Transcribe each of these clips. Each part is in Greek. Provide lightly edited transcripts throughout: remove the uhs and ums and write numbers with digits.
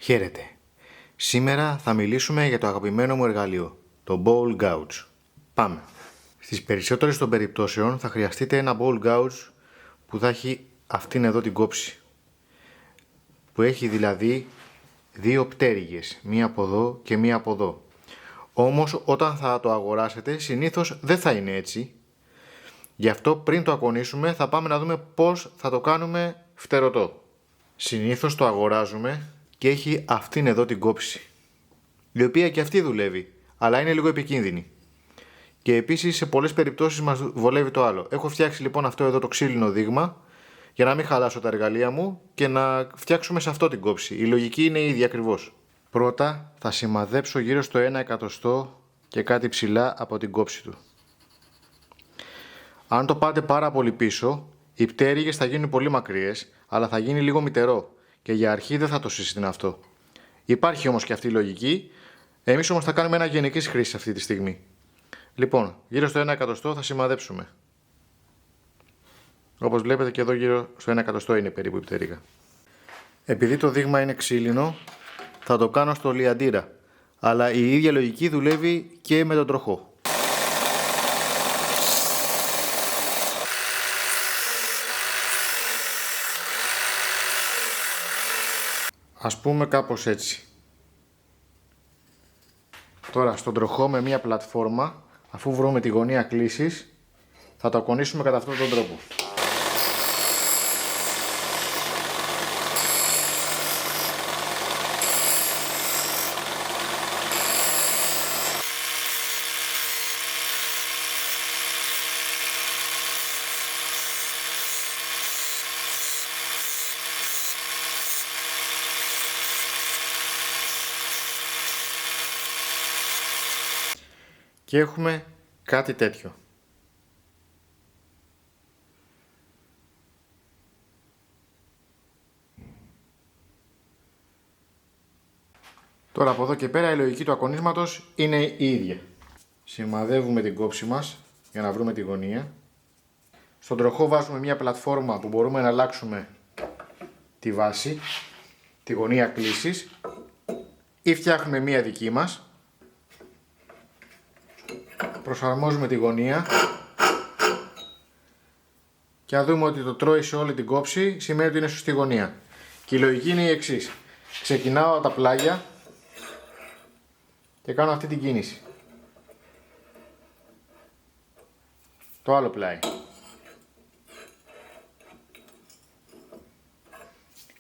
Χαίρετε. Σήμερα θα μιλήσουμε για το αγαπημένο μου εργαλείο, το Ball Gouge. Πάμε. Στις περισσότερες των περιπτώσεων θα χρειαστείτε ένα Ball Gouge που θα έχει αυτήν εδώ την κόψη. Που έχει δηλαδή δύο πτέρυγες, μία από εδώ και μία από εδώ. Όμως όταν θα το αγοράσετε συνήθως δεν θα είναι έτσι. Γι' αυτό πριν το ακονίσουμε θα πάμε να δούμε πώς θα το κάνουμε φτερωτό. Συνήθως το αγοράζουμε και έχει αυτήν εδώ την κόψη, η οποία και αυτή δουλεύει, αλλά είναι λίγο επικίνδυνη. Και επίσης σε πολλές περιπτώσεις μας βολεύει το άλλο. Έχω φτιάξει λοιπόν αυτό εδώ το ξύλινο δείγμα για να μην χαλάσω τα εργαλεία μου και να φτιάξουμε σε αυτό την κόψη. Η λογική είναι η ίδια ακριβώς. Πρώτα θα σημαδέψω γύρω στο 1 εκατοστό και κάτι ψηλά από την κόψη του. Αν το πάτε πάρα πολύ πίσω, οι πτέρυγες θα γίνουν πολύ μακριές, αλλά θα γίνει λίγο μυτερό και για αρχή δεν θα το συστήνω αυτό. Υπάρχει όμως και αυτή η λογική, εμείς όμως θα κάνουμε ένα γενικής χρήσης αυτή τη στιγμή. Λοιπόν, γύρω στο 1 εκατοστό θα σημαδέψουμε. Όπως βλέπετε και εδώ γύρω στο 1 εκατοστό είναι περίπου η πτέρυγα. Επειδή το δείγμα είναι ξύλινο, θα το κάνω στο λιαντήρα, αλλά η ίδια λογική δουλεύει και με τον τροχό. Ας πούμε κάπως έτσι. Τώρα στον τροχό με μία πλατφόρμα, αφού βρούμε τη γωνία κλείσης, θα το ακονίσουμε κατά αυτόν τον τρόπο. Και έχουμε κάτι τέτοιο. Τώρα από εδώ και πέρα η λογική του ακονίσματος είναι η ίδια. Σημαδεύουμε την κόψη μας για να βρούμε τη γωνία. Στον τροχό βάζουμε μια πλατφόρμα που μπορούμε να αλλάξουμε τη βάση, τη γωνία κλείσης, ή φτιάχνουμε μια δική μας. Προσαρμόζουμε τη γωνία και αν δούμε ότι το τρώει σε όλη την κόψη, σημαίνει ότι είναι σωστή γωνία. Και η λογική είναι η εξής. Ξεκινάω από τα πλάγια και κάνω αυτή την κίνηση. Το άλλο πλάι.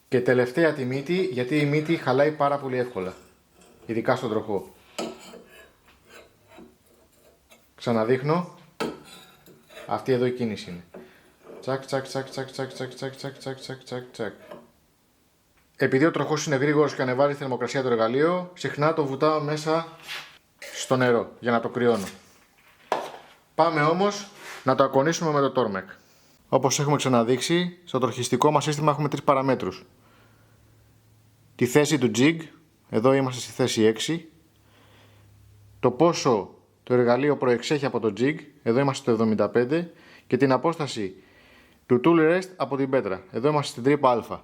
Και τελευταία τη μύτη, γιατί η μύτη χαλάει πάρα πολύ εύκολα, ειδικά στον τροχό. Ξαναδείχνω. Αυτή εδώ η κίνηση είναι. Τσακ, τσακ, τσακ, τσακ, τσακ, τσακ, τσακ, τσακ, τσακ, τσακ, τσακ, τσακ. Επειδή ο τροχός είναι γρήγορος και ανεβάζει τη θερμοκρασία το εργαλείο, συχνά το βουτάω μέσα στο νερό για να το κρυώνω. Πάμε όμως να το ακονίσουμε με το Tormek. Όπως έχουμε ξαναδείξει, στο τροχιστικό μας σύστημα έχουμε 3 παραμέτρους. Τη θέση του jig, εδώ είμαστε στη θέση 6. Το πόσο το εργαλείο προεξέχει από το jig, εδώ είμαστε στο 75, και την απόσταση του tool rest από την πέτρα, εδώ είμαστε στην τρύπα α.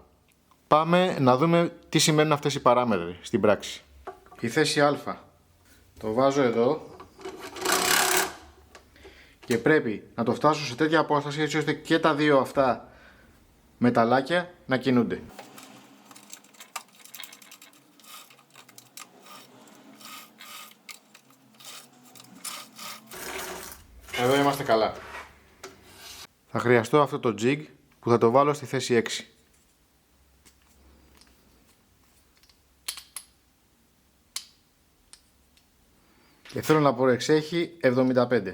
Πάμε να δούμε τι σημαίνουν αυτές οι παράμετροι στην πράξη. Η θέση α το βάζω εδώ και πρέπει να το φτάσω σε τέτοια απόσταση έτσι ώστε και τα δύο αυτά μεταλλάκια να κινούνται. Εδώ είμαστε καλά. Θα χρειαστώ αυτό το jig που θα το βάλω στη θέση 6. Και θέλω να προεξέχει 75.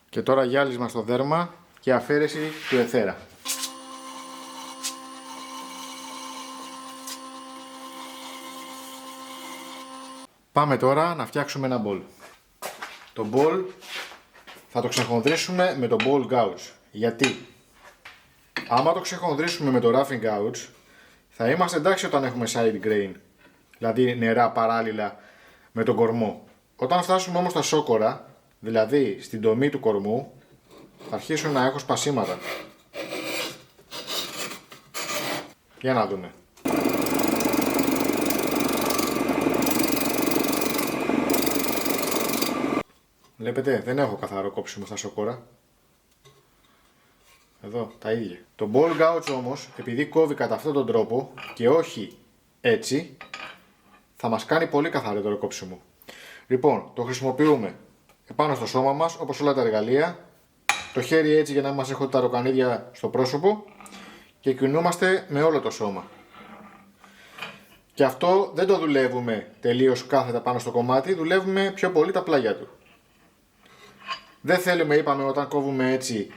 Και τώρα γυάλισμα στο δέρμα και αφαίρεση του εθέρα. Πάμε τώρα να φτιάξουμε ένα μπολ. Το μπολ θα το ξεχονδρίσουμε με το ball gouge. Γιατί άμα το ξεχονδρίσουμε με το roughing gouge θα είμαστε εντάξει όταν έχουμε side grain, δηλαδή νερά παράλληλα με τον κορμό. Όταν φτάσουμε όμως στα σόκορα, δηλαδή στην τομή του κορμού, θα αρχίσουν να έχω σπασίματα. Για να δούμε. Βλέπετε, δεν έχω καθαρό κόψιμο στα σόκορα. Εδώ, τα ίδια. Το ball gouge όμως, επειδή κόβει κατά αυτόν τον τρόπο και όχι έτσι, θα μας κάνει πολύ καθαρότερο κόψιμο. Λοιπόν, το χρησιμοποιούμε επάνω στο σώμα μας, όπως όλα τα εργαλεία. Το χέρι έτσι για να μας έχω τα ροκανίδια στο πρόσωπο και κινούμαστε με όλο το σώμα. Και αυτό δεν το δουλεύουμε τελείως κάθετα πάνω στο κομμάτι, δουλεύουμε πιο πολύ τα πλάγια του. Δεν θέλουμε, είπαμε, όταν κόβουμε έτσι,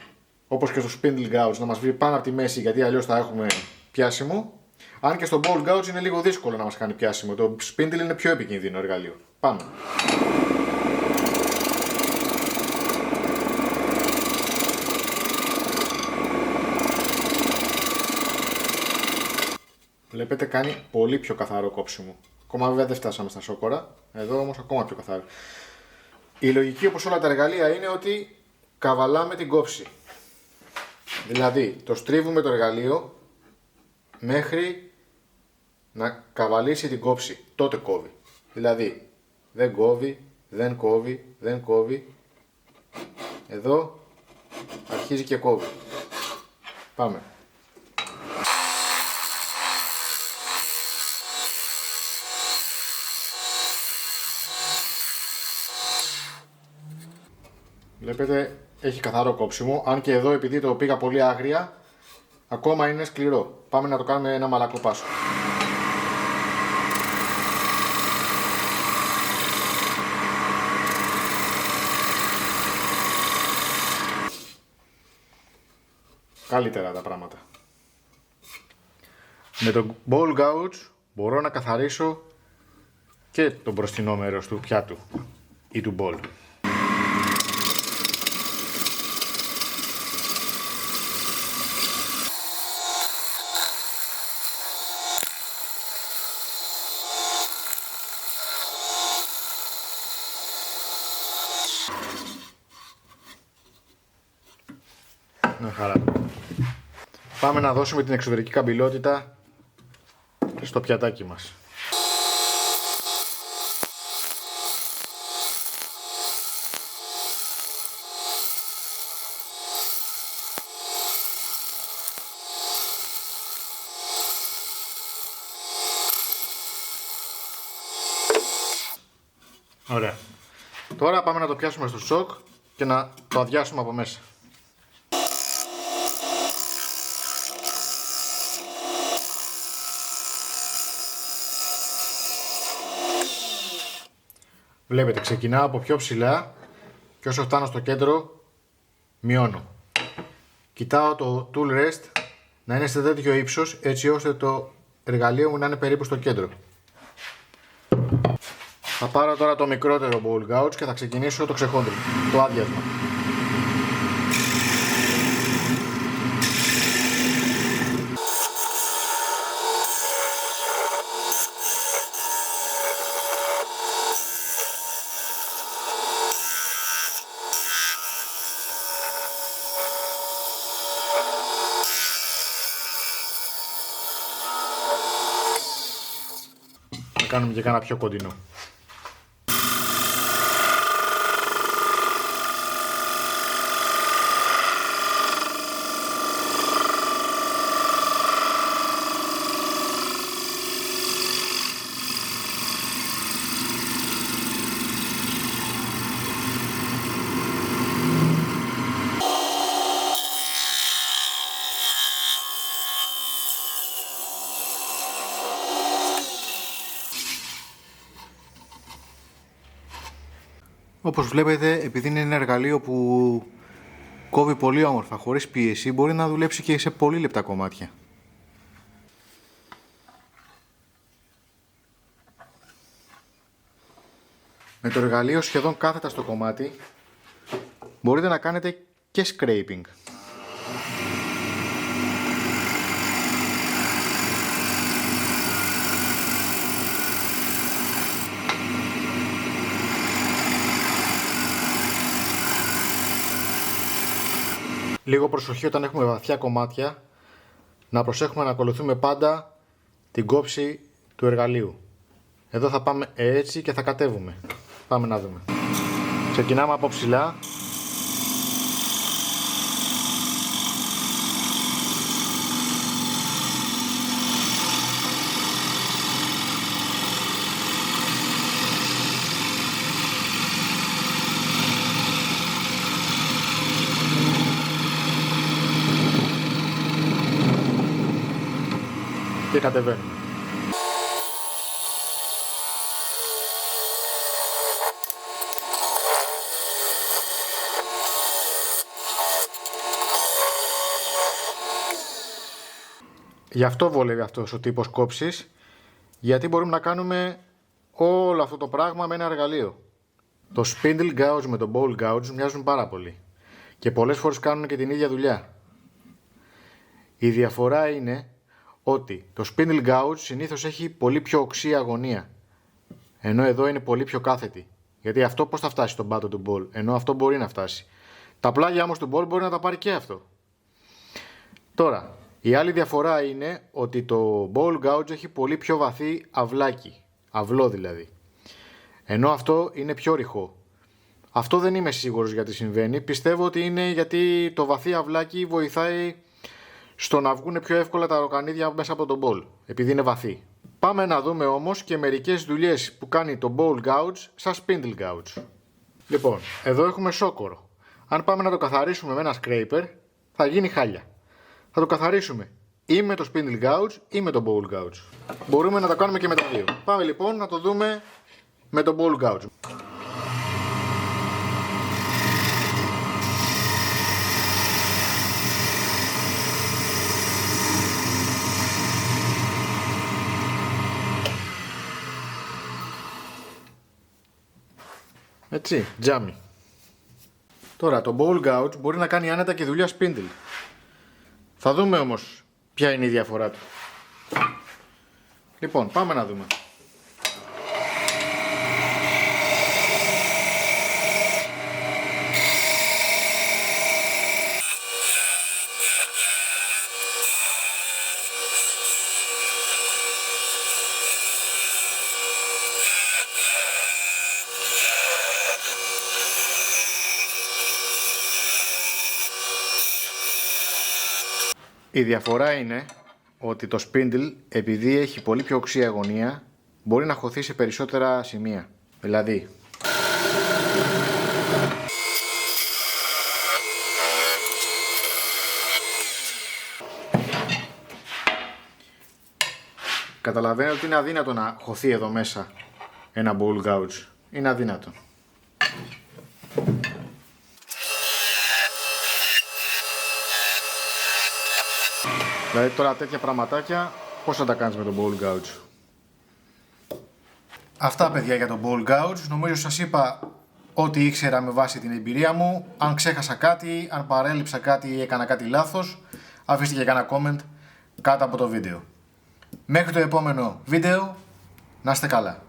όπως και στο spindle gouge, να μας βρει πάνω από τη μέση, γιατί αλλιώς θα έχουμε πιάσιμο. Αν και στο ball gouge είναι λίγο δύσκολο να μας κάνει πιάσιμο. Το spindle είναι πιο επικίνδυνο εργαλείο. Πάμε. Βλέπετε, κάνει πολύ πιο καθαρό κόψιμο. Ακόμα βέβαια δεν φτάσαμε στα σόκορα, εδώ όμως ακόμα πιο καθαρό. Η λογική, όπως όλα τα εργαλεία, είναι ότι καβαλάμε την κόψη. Δηλαδή, το στρίβουμε το εργαλείο μέχρι να καβαλήσει την κόψη. Τότε κόβει. Δηλαδή, δεν κόβει, δεν κόβει, δεν κόβει. Εδώ αρχίζει και κόβει. Πάμε. Βλέπετε, έχει καθαρό κόψιμο, αν και εδώ επειδή το πήγα πολύ άγρια, ακόμα είναι σκληρό. Πάμε να το κάνουμε ένα μαλακό πάσο. Καλύτερα τα πράγματα. Με το ball gouge μπορώ να καθαρίσω και το μπροστινό μέρος του πιάτου ή του ball. Χαρά. Πάμε να δώσουμε την εξωτερική καμπυλότητα στο πιατάκι μας. Ωραία. Τώρα πάμε να το πιάσουμε στο σοκ και να το αδειάσουμε από μέσα. Βλέπετε, ξεκινάω από πιο ψηλά και όσο φτάνω στο κέντρο μειώνω. Κοιτάω το tool rest να είναι σε τέτοιο ύψος έτσι ώστε το εργαλείο μου να είναι περίπου στο κέντρο. Θα πάρω τώρα το μικρότερο ball gouge και θα ξεκινήσω το ξεχόντρι, το άδειασμα. Θα κάνουμε και κάνα πιο κοντινό. Όπως βλέπετε, επειδή είναι ένα εργαλείο που κόβει πολύ όμορφα, χωρίς πίεση, μπορεί να δουλέψει και σε πολύ λεπτά κομμάτια. Με το εργαλείο σχεδόν κάθετα στο κομμάτι, μπορείτε να κάνετε και scraping. Λίγο προσοχή όταν έχουμε βαθιά κομμάτια, να προσέχουμε να ακολουθούμε πάντα την κόψη του εργαλείου. Εδώ θα πάμε έτσι και θα κατέβουμε. Πάμε να δούμε. Ξεκινάμε από ψηλά. Και κατεβαίνουμε. Γι' αυτό βολεύει αυτός ο τύπος κόψης, γιατί μπορούμε να κάνουμε όλο αυτό το πράγμα με ένα εργαλείο. Το spindle gouge με το bowl gouge μοιάζουν πάρα πολύ και πολλές φορές κάνουν και την ίδια δουλειά. Η διαφορά είναι ότι το spindle gouge συνήθως έχει πολύ πιο οξύ αγωνία, ενώ εδώ είναι πολύ πιο κάθετη. Γιατί αυτό πώς θα φτάσει στον πάτο του bowl, ενώ αυτό μπορεί να φτάσει. Τα πλάγια όμως του bowl μπορεί να τα πάρει και αυτό. Τώρα, η άλλη διαφορά είναι ότι το bowl gouge έχει πολύ πιο βαθύ αυλάκι, αυλό δηλαδή, ενώ αυτό είναι πιο ρηχό. Αυτό δεν είμαι σίγουρος γιατί συμβαίνει, πιστεύω ότι είναι γιατί το βαθύ αυλάκι βοηθάει στο να βγουν πιο εύκολα τα ροκανίδια μέσα από το bowl, επειδή είναι βαθύ. Πάμε να δούμε όμως και μερικές δουλειές που κάνει το bowl gouge σαν spindle gouge. Λοιπόν, εδώ έχουμε σόκορο. Αν πάμε να το καθαρίσουμε με ένα scraper, θα γίνει χάλια. Θα το καθαρίσουμε ή με το spindle gouge ή με το bowl gouge. Μπορούμε να το κάνουμε και με τα δύο. Πάμε λοιπόν να το δούμε με το bowl gouge. Έτσι, τζάμι. Τώρα το bowl gouge μπορεί να κάνει άνετα και δουλειά spindle. Θα δούμε όμως ποια είναι η διαφορά του. Λοιπόν, πάμε να δούμε. Η διαφορά είναι ότι το spindle, επειδή έχει πολύ πιο οξύ αγωνία, μπορεί να χωθεί σε περισσότερα σημεία. Δηλαδή, καταλαβαίνετε ότι είναι αδύνατο να χωθεί εδώ μέσα ένα bowl gouge. Είναι αδύνατο. Δηλαδή τώρα τέτοια πραγματάκια πώς θα τα κάνεις με το bowl gouge. Αυτά παιδιά για το bowl gouge. Νομίζω σας είπα ό,τι ήξερα με βάση την εμπειρία μου. Αν ξέχασα κάτι, αν παρέλειψα κάτι ή έκανα κάτι λάθος, αφήστε και κάνα comment κάτω από το βίντεο. Μέχρι το επόμενο βίντεο, να είστε καλά.